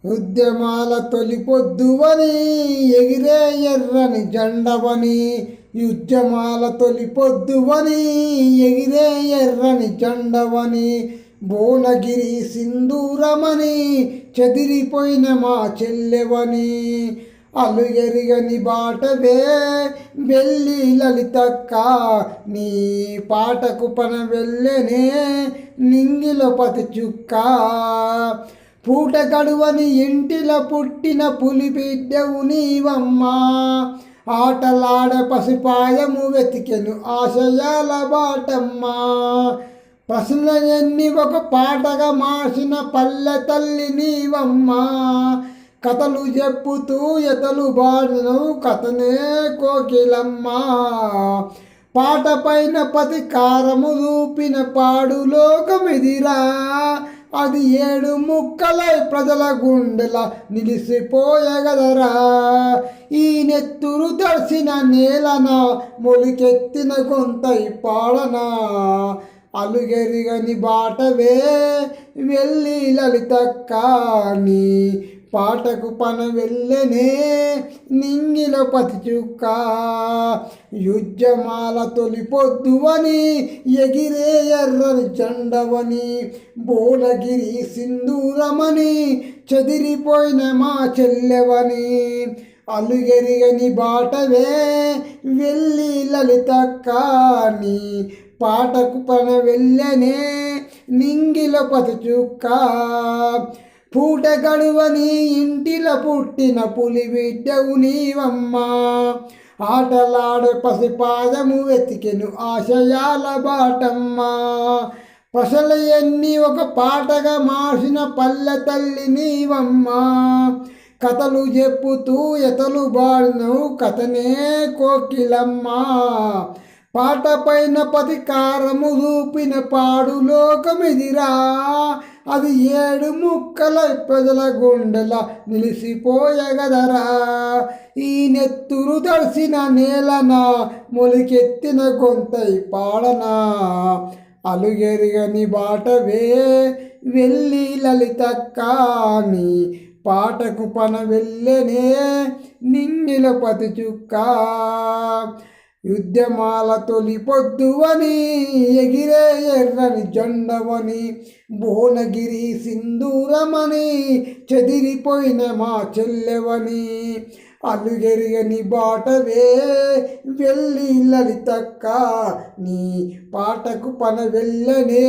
ఉద్యమాల తొలి పొద్దువని ఎగిరే ఎర్రని జెండవని, ఉద్యమాల తొలి పొద్దువని ఎగిరే ఎర్రని జెండవని, భువనగిరి సింధూరమని చెదిరిపోయిన మా చెల్లెవని, అలుగెరిగని బాటవే వెళ్ళి లలితక్క, నీ పాటకు పన వెళ్ళనే నింగిలో పతి చుక్క, పూట గడువని ఇంటిలో పుట్టిన పులి బిడ్డవు నీవమ్మా, ఆటలాడ పసిపాయము వెతికెను ఆశయాల బాటమ్మా, ప్రశ్నలన్నీ ఒక పాటగా మార్చిన పల్లె తల్లి నీవమ్మా, కథలు చెప్పుతూ ఎతలు బాడిను కథనే కోకిలమ్మా, పాట పైన పతికారము చూపిన పాడు లోకమిదిరా, అది 7 ముక్కలై ప్రజల గుండెల నిలిసిపోయగదరా, ఈ నెత్తురు తడిసిన నేలన మొలికెత్తిన గొంతై పాడనా, అలుగెరిగని బాటవే వెళ్ళి లలితక్క, నీ పాటకు పన వెళ్ళనే నింగిల పతి చుక్క, యుద్ధమాల తొలి పొద్దువని ఎగిరే ఎర్రని జెండవని, భువనగిరి సింధూరమని చెదిరిపోయిన మా చెల్లెవని, అలుగెరిగని బాటవే వెళ్ళి లలితక్క, నీ పాటకు పన వెళ్ళనే నింగిల పతి చుక్క, పూట గడువని ఇంటిలో పుట్టిన పులి బిడ్డవు నీవమ్మా, ఆటలాడే పసిపాదము వెతికెను ఆశయాల బాటమ్మా, ప్రజలు ఎన్ని ఒక పాటగా మార్చిన పల్లె తల్లి నీవమ్మా, కథలు చెప్పుతూ ఎతలు బాడినవు కథనే కోకిలమ్మా, పాట పైన పతికారము చూపిన పాడు లోకమిదిరా, అది 7 ముక్కల ప్రజల గుండెల నిలిసిపోయగదరా, ఈ నెత్తురు తడిసిన నేలన మొలికెత్తిన గొంతై పాడనా, అలుగెరిగని బాటవే వెళ్ళి లలితక్క, నీ పాటకు పన వెళ్ళనే నింగిల పతి చుక్క, యుద్ధమాల తొలి పొద్దువని ఎగిరే ఎర్రని జెండవని, భువనగిరి సింధూరమని చెదిరిపోయిన మా చెల్లెవని, అలుగెరిగని బాటవే వెళ్ళి లలితక్క, నీ పాటకు పన వెళ్ళనే